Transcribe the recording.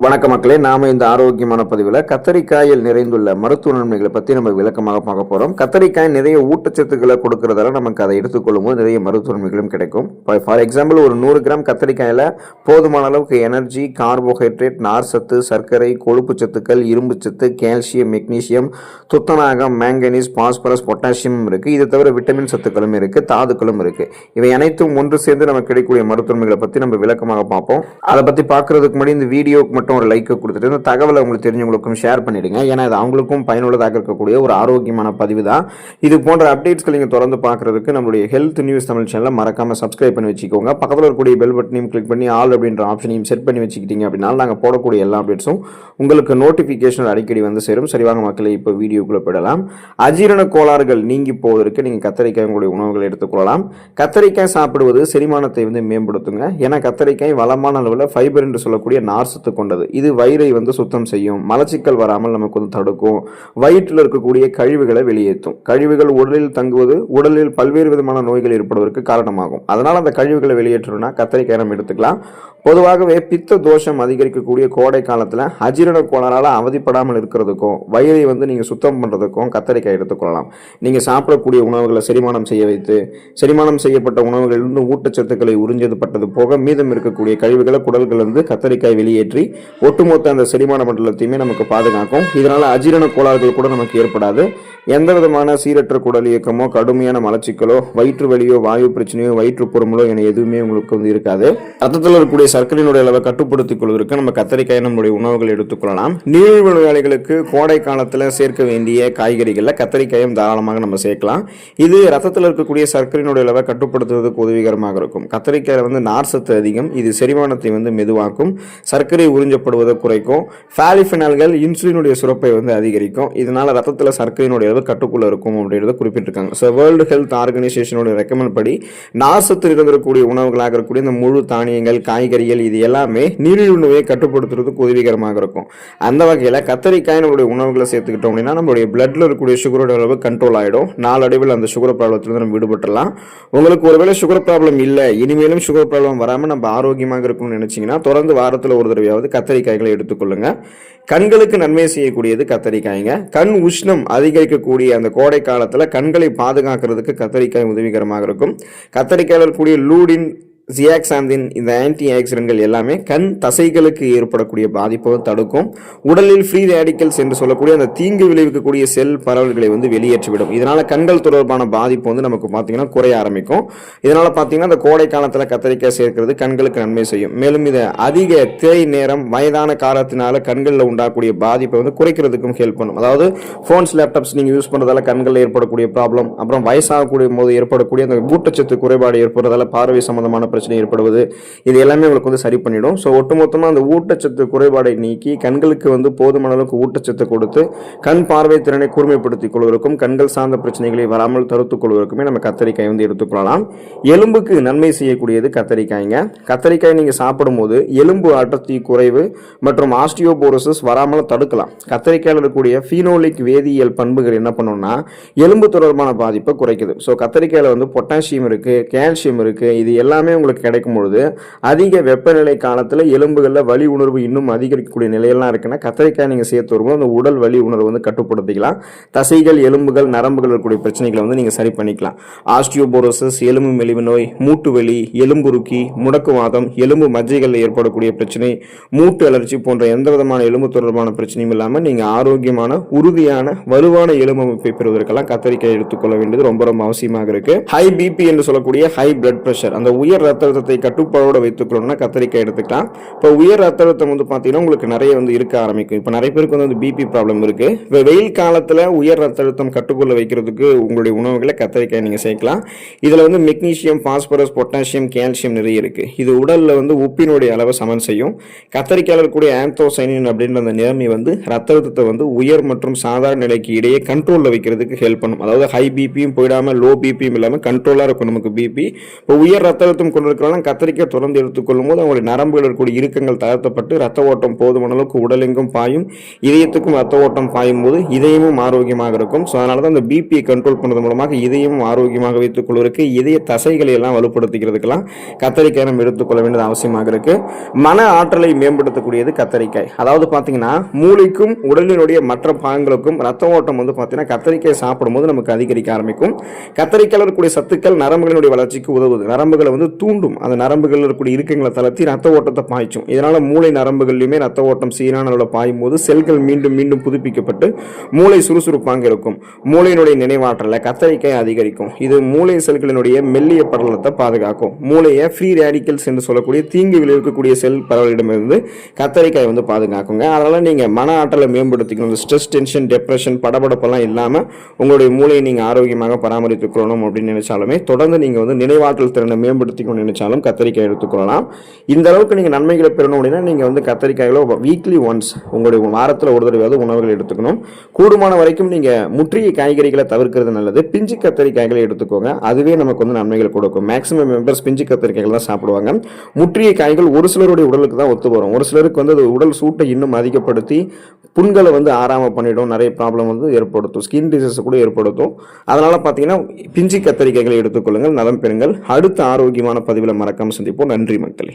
வணக்க மக்களே, நாம இந்த ஆரோக்கியமான பதிவில் கத்தரிக்காயில் நிறைந்துள்ள மருத்துவ நன்மைகளை பற்றி நம்ம விளக்கமாக பார்க்க போகிறோம். கத்தரிக்காய் நிறைய ஊட்டச்சத்துக்களை கொடுக்கறதால நமக்கு அதை எடுத்துக்கொள்ளும் போது நிறைய மருத்துவ நன்மைகளும் கிடைக்கும். ஃபார் எக்ஸாம்பிள், ஒரு 100 கிராம் கத்தரிக்காயில் போதுமான அளவுக்கு எனர்ஜி, கார்போஹைட்ரேட், நார் சத்து, சர்க்கரை, கொழுப்பு சத்துக்கள், இரும்பு சத்து, கால்சியம், மெக்னீசியம், துத்தநாகம், மேங்கனீஸ், பாஸ்பரஸ், பொட்டாசியம் இருக்குது. இது தவிர விட்டமின் சத்துக்களும் இருக்குது, தாதுக்களும் இருக்குது. இவை அனைத்தும் ஒன்று சேர்ந்து நமக்கு கிடைக்கக்கூடிய மருத்துவ நன்மைகளை பற்றி நம்ம விளக்கமாக பார்ப்போம். அதை பற்றி பார்க்கறதுக்கு முன்னாடி இந்த வீடியோக்கு மட்டும் ஒரு லைக் கொடுத்துட்டு இந்த தகவலை உங்களுக்கு தெரிஞ்சவங்களுக்கும் ஷேர் பண்ணிடுங்க. ஏன்னா இது அவங்களுக்கும் பயனுள்ளதாக இருக்கக்கூடிய ஒரு ஆரோக்கியமான பதிவு தான். இது போன்ற அப்டேட்ஸ்களை நீங்கள் தொடர்ந்து பார்க்கறதுக்கு நம்மளுடைய ஹெல்த் நியூஸ் தமிழ் சேனலை மறக்காம சப்ஸ்கிரைப் பண்ணி வச்சுக்கோங்க. பக்கத்தில் இருக்கக்கூடிய பெல் பட்டனையும் கிளிக் பண்ணி ஆல் அப்படின்ற ஆப்ஷனையும் செட் பண்ணி வச்சுக்கிட்டீங்க அப்படின்னா நாங்கள் போடக்கூடிய எல்லா அப்டேட்ஸும் உங்களுக்கு நோட்டிஃபிகேஷன் அடிக்கடி வந்து சேரும். சரிவாங்க மக்களை, இப்போ வீடியோக்குள்ள போயிடலாம். அஜீரண கோளாறுகள் நீங்கி போவதற்கு நீங்கள் கத்தரிக்காய் உங்களுடைய உணவுகளை எடுத்துக்கொள்ளலாம். கத்தரிக்காய் சாப்பிடுவது செரிமானத்தை வந்து மேம்படுத்துங்க. ஏன்னா கத்தரிக்காய் வளமான அளவில் ஃபைபர் என்று சொல்லக்கூடிய நார் சத்து கொண்டது. இது வயிறை வந்து சுத்தம் செய்யும், மலச்சிக்கல் வராமல் நமக்கு வந்து தடுக்கும், வயிற்றில் இருக்கக்கூடிய கழிவுகளை வெளியேற்றும். கழிவுகள் உடலில் தங்குவது உடலில் பல்வேறு விதமான நோய்கள் ஏற்படுவதற்கு காரணமாகும். அதனால் அந்த கழிவுகளை வெளியேற்றணும்னா கத்தரிக்காய் நம்ம எடுத்துக்கலாம். பொதுவாகவே பித்த தோஷம் அதிகரிக்கக்கூடிய கோடை காலத்தில் அஜீரண கோளாறால் அவதிப்படாமல் இருக்கிறதுக்கும் வயிறை வந்து நீங்கள் சுத்தம் பண்ணுறதுக்கும் கத்தரிக்காய் எடுத்துக்கொள்ளலாம். நீங்கள் சாப்பிடக்கூடிய உணவுகளை செரிமானம் செய்ய வைத்து செரிமானம் செய்யப்பட்ட உணவுகளிலிருந்து ஊட்டச்சத்துக்களை உறிஞ்சப்பட்டது போக மீதம் இருக்கக்கூடிய கழிவுகளை குடல்கள் வந்து கத்தரிக்காய் வெளியேற்றி ஒட்டுமொத்த அந்த செரிமான மண்டலத்தையுமே நமக்கு பாதுகாக்கும். இதனால அஜீரண கோளாறுகள் கூட நமக்கு ஏற்படாது. எந்த விதமான சீரற்ற குடல் இயக்கமோ, கடுமையான மலச்சிக்கலோ, வயிற்று வலியோ, வாயு பிரச்சனையோ, வயிற்று பொறுமலோ என எதுவுமே உங்களுக்கு வந்து இருக்காது. ரத்தத்தில் இருக்கக்கூடிய சர்க்கரையினுடைய அளவை கட்டுப்படுத்திக் கொள்வதற்கு நம்ம கத்தரிக்காய் நம்முடைய உணவுகள் எடுத்துக்கொள்ளலாம். நீரிழிவு நோயாளிகளுக்கு கோடை காலத்தில் சேர்க்க வேண்டிய காய்கறிகளில் கத்தரிக்காயும் தாராளமாக நம்ம சேர்க்கலாம். இது ரத்தத்தில் இருக்கக்கூடிய சர்க்கரையினுடைய அளவை கட்டுப்படுத்துவதற்கு உதவிகரமாக இருக்கும். கத்தரிக்காயில் வந்து நார் சத்து அதிகம். இது செரிமானத்தை வந்து மெதுவாக்கும், சர்க்கரை உறிஞ்சப்படுவதை குறைக்கும், பாலிஃபினால்கள் இன்சுலினுடைய சுரப்பை வந்து அதிகரிக்கும். இதனால ரத்தத்தில் சர்க்கரையினுடைய அளவு கட்டுக்குள்ள இருக்கும் அப்படின்றத குறிப்பிட்டிருக்காங்க. ஸோ வேர்ல்டு ஹெல்த் ஆர்கனைசேஷனோட ரெக்கமெண்ட் படி நார் சத்து இருந்திருக்கக்கூடிய உணவுகளாக இருக்கக்கூடிய இந்த முழு தானியங்கள், காய்கறிகள் இது எல்லாமே நீரிழிவு நோயை கட்டுப்படுத்துறதுக்கு உதவிகரமாக இருக்கும். அந்த வகையில் கத்தரிக்காய் நம்மளுடைய உணவுகளை சேர்த்துக்கிட்டோம் அப்படின்னா நம்மளுடைய பிளட்ல இருக்கக்கூடிய சுகரோட அளவு கண்ட்ரோல் ஆகிடும். நாளடைவில் அந்த சுகர் ப்ராப்ளத்திலிருந்து நம்ம விடுபட்டுலாம். உங்களுக்கு ஒருவேளை சுகர் ப்ராப்ளம் இல்லை, இனிமேலும் சுகர் ப்ராப்ளம் வராமல் நம்ம ஆரோக்கியமாக இருக்கணும்னு நினைச்சீங்கன்னா தொடர்ந்து வாரத்தில் ஒரு தடவையாவது கத்தரிக்காய்களை எடுத்துக்கொள்ளுங்க. கண்களுக்கு நன்மை செய்யக்கூடியது கத்தரிக்காய்ங்க. கண் உஷ்ணம் அதிகரிக்கக்கூடிய அந்த கோடை காலத்தில் கண்களை பாதுகாக்கிறதுக்கு கத்தரிக்காய் உதவிகரமாக இருக்கும். கத்தரிக்காயில் இருக்கக்கூடிய லூடின், ஜியாக்சாந்தின் இந்த ஆன்டி ஆக்சிடென்ட்கள் எல்லாமே கண் தசைகளுக்கு ஏற்படக்கூடிய பாதிப்பை தடுக்கும். உடலில் ஃப்ரீ ரேடிக்கல்ஸ் என்று சொல்லக்கூடிய அந்த தீங்கு விளைவிக்கக்கூடிய செல் பரவல்களை வந்து வெளியேற்றிவிடும். இதனால கண்கள் தொடர்பான பாதிப்பு வந்து நமக்கு பார்த்தீங்கன்னா குறைய ஆரம்பிக்கும். இதனால பார்த்தீங்கன்னா இந்த கோடை காலத்தில் கத்தரிக்காய் சேர்க்கிறது கண்களுக்கு நன்மை செய்யும். மேலும் இதை அதிக திரை நேரம் வயதான காலத்தினால கண்களில் உண்டாகக்கூடிய பாதிப்பை வந்து குறைக்கிறதுக்கும் ஹெல்ப் பண்ணும். அதாவது ஃபோன்ஸ், லேப்டாப்ஸ் நீங்கள் யூஸ் பண்ணுறதால கண்களில் ஏற்படக்கூடிய ப்ராப்ளம், அப்புறம் வயசாகக்கூடிய போது ஏற்படக்கூடிய அந்த ஊட்டச்சத்து குறைபாடு ஏற்படுறதால பார்வை சம்பந்தமான பிரச்சனை ஏற்படுவது, இது எல்லாமே உங்களுக்கு வந்து சரி பண்ணிடும். ஸோ ஒட்டுமொத்தமாக அந்த ஊட்டச்சத்து குறைபாடை நீக்கி கண்களுக்கு வந்து போதுமான அளவுக்கு ஊட்டச்சத்து கொடுத்து கண் பார்வை திறனை கூர்மைப்படுத்திக் கொள்வதற்கும் கண்கள் சார்ந்த பிரச்சனைகளை வராமல் தடுத்துக் கொள்வதற்குமே நம்ம கத்தரிக்காய் வந்து எடுத்துக்கொள்ளலாம். எலும்புக்கு நன்மை செய்யக்கூடியது கத்தரிக்காய்ங்க. கத்தரிக்காய் நீங்கள் சாப்பிடும்போது எலும்பு அடர்த்தி குறைவு மற்றும் ஆஸ்டியோபோரோசிஸ் வராமல் தடுக்கலாம். கத்தரிக்காயில் இருக்கக்கூடிய ஃபீனோலிக் வேதியியல் பண்புகள் என்ன பண்ணும்னா எலும்பு தொடர்பான பாதிப்பை குறைக்குது. ஸோ கத்தரிக்காயில் வந்து பொட்டாசியம் இருக்கு, கால்சியம் இருக்கு. இது எல்லாமே உங்களுக்கு கிடைக்கும் பொழுது அதிக வெப்பநிலை காலத்தில் எலும்புகளில் வலி உணர்வு இன்னும் அதிகரிக்கக்கூடிய நிலையெல்லாம் இருக்குன்னா கத்தரிக்காய் நீங்கள் சேர்த்து வரும்போது அந்த உடல் வலி உணர்வு வந்து கட்டுப்படுத்திக்கலாம். தசைகள், எலும்புகள், நரம்புகள் இருக்கக்கூடிய பிரச்சனைகளை வந்து நீங்கள் சரி பண்ணிக்கலாம். ஆஸ்டியோபோரோசிஸ், எலும்பு மெலிவு நோய், மூட்டு வலி, எலும்புருக்கி, முடக்குவாதம், எலும்பு மஜ்ஜைகளில் ஏற்படக்கூடிய பிரச்சனை, மூட்டு அலர்ச்சி போன்ற எந்த விதமான எலும்பு தொடர்பான பிரச்சனையும் இல்லாமல் நீங்கள் ஆரோக்கியமான, உறுதியான, வலுவான எலும்பு அமைப்பை பெறுவதற்கெல்லாம் கத்தரிக்காய் எடுத்துக்கொள்ள வேண்டியது ரொம்ப ரொம்ப அவசியமாக இருக்கு. ஹை பிபி என்று சொல்லக்கூடிய ஹை பிளட் பிரஷர், அந்த உயர் ரத்த அழுத்தத்தை கட்டுப்பாடோட வைத்துக்கணும்னா கத்தரிக்காய் எடுத்துக்கலாம். இப்போ உயர் ரத்த அழுத்தம் வந்து பார்த்தீங்கன்னா உங்களுக்கு நிறைய வந்து இருக்க ஆரம்பிக்கும். இப்போ நிறைய பேருக்கு வந்து பிபி ப்ராப்ளம் இருக்கு. இப்போ வெயில் காலத்தில் உயர் ரத்த அழுத்தம் கட்டுக்குள்ள வைக்கிறதுக்கு உங்களுடைய உணவுகளை கத்தரிக்காய் நீங்கள் சேர்க்கலாம். இதில் வந்து மெக்னீசியம், பாஸ்பரஸ், பொட்டாசியம், கால்சியம் நிறைய இருக்கு. இது உடலில் வந்து உப்பினுடைய அளவை சமன் செய்யும். கத்தரிக்காயில் இருக்கக்கூடிய ஆந்தோசைனின் அப்படின்ற அந்த நிலைமை வந்து ரத்த அழுத்தத்தை வந்து உயர் மற்றும் சாதாரண நிலைக்கு இடையே கண்ட்ரோலில் வைக்கிறதுக்கு ஹெல்ப் பண்ணும். அதாவது ஹை பிபியும் போயிடாமல் லோ பிபியும் இல்லாமல் கண்ட்ரோலாக இருக்கும் நமக்கு பிபி. இப்போ உயர் ரத்த அழுத்தம் கொண்டு இருக்கிறவங்க கத்தரிக்காய் தொடர்ந்து எடுத்துக்கொள்ளும் போது அவங்களுடைய நரம்புகள் இருக்கக்கூடிய இறுக்கங்கள் தளர்த்தப்பட்டு ரத்த ஓட்டம் போதுமான அளவுக்கு உடலெங்கும் பாயும், இதயத்துக்கும் ரத்த ஓட்டம் பாயும் போது இதயமும் ஆரோக்கியமாக இருக்கும். ஸோ அதனால தான் அந்த பிபியை கண்ட்ரோல் பண்ணுறது மூலமாக இதயமும் ஆரோக்கியமாக வைத்துக் கொள்வதற்கு, இதய தசைகளை எல்லாம் வலுப்படுத்திக்கிறதுக்கெல்லாம் கத்தரிக்காய் நம்ம எடுத்துக்கொள்ள வேண்டியது அவசியமாக இருக்கு. மன ஆற்றலை மேம்படுத்தக்கூடியது கத்தரிக்காய். அதாவது பார்த்தீங்கன்னா மூளைக்கும் உடலினுடைய மற்ற பாகங்களுக்கும் ரத்த ஓட்டம் வந்து பார்த்தீங்கன்னா கத்தரிக்காய் சாப்பிடும்போது நமக்கு அதிகரிக்க ஆரம்பிக்கும். கத்தரிக்காயில் இருக்கக்கூடிய சத்துக்கள் நரம்புகளினுடைய வளர்ச்சிக்கு உதவுது. நரம்புகளை வந்து தூண்டும். அந்த நரம்புகள் இருக்கக்கூடிய இறுக்கங்களை தளர்த்தி ரத்த ஓட்டத்தை பாய்ச்சும். இதனால மூளை நரம்புகள்லையுமே ரத்த ஓட்டம் சீரான அளவில் பாயும் போது செல்கள் மீண்டும் மீண்டும் புதுப்பிக்கப்பட்டு மூளை சுறுசுறுப்பாக இருக்கும். மூளையினுடைய நினைவாற்றலை கத்தரிக்காய் அதிகரிக்கும். இது மூளை செல்களினுடைய மெல்லிய படலத்தை பாதுகாக்கும். மூளையை ஃப்ரீ ரேடிக்கல்ஸ் என்று சொல்லக்கூடிய தீங்கு விளைவிக்கக்கூடிய செல் பரவலிடமிருந்து கத்தரிக்காய் வந்து பாதுகாக்குங்க. அதனால நீங்க மன ஆற்றலை மேம்படுத்திக்கணும். ஸ்ட்ரெஸ், டென்ஷன், டிப்ரெஷன், படபடப்பெல்லாம் இல்லாம உங்களுடைய மூளையை நீங்க ஆரோக்கியமாக பராமரித்துக் கொள்ளணும் அப்படின்னு நினைச்சாலுமே, தொடர்ந்து நீங்க வந்து நினைவாற்றல் திறனை மேம்படுத்திக்கணும்னு நினைச்சாலும் கத்தரிக்காய் எடுத்துக்கொள்ளலாம். இந்த அளவுக்கு நீங்க நன்மைகளை பெறணும் அப்படின்னா நீங்க வந்து கத்தரிக்காய்களை வீக்லி ஒன்ஸ் உங்களுடைய வாரத்தில் ஒரு தடவையாவது உணவுகள் எடுத்துக்கணும். கூடுமான வரைக்கும் நீங்க முற்றிய காய்கறிகளை தவிர்க்கிறது நல்லது. பிஞ்சு கத்தரிக்காய்களை எடுத்துக்கோங்க. அதுவே நமக்கு வந்து நன்மைகள் கொடுக்கும். மேக்ஸிமம் மெம்பர்ஸ் பிஞ்சு கத்தரிக்காய்கள் தான் சாப்பிடுவாங்க. முற்றிய காய்கள் ஒரு சிலருடைய உடலுக்கு தான் ஒத்து வரும். ஒரு சிலருக்கு வந்து அது உடல் சூட்டை இன்னும் அதிகப்படுத்தி புண்களை வந்து ஆறாம பண்ணிடும். நிறைய ப்ராப்ளம் வந்து ஏற்படுத்தும். ஸ்கின் டிசீஸ் கூட ஏற்படுத்தும். அதனால பார்த்தீங்கன்னா பிஞ்சு கத்தரிக்காய்களை எடுத்துக்கொள்ளுங்கள். நலம் பெறுங்கள். அடுத்த ஆரோக்கியமான பதிவில் மறக்காம சந்திப்போம். நன்றி மக்களே.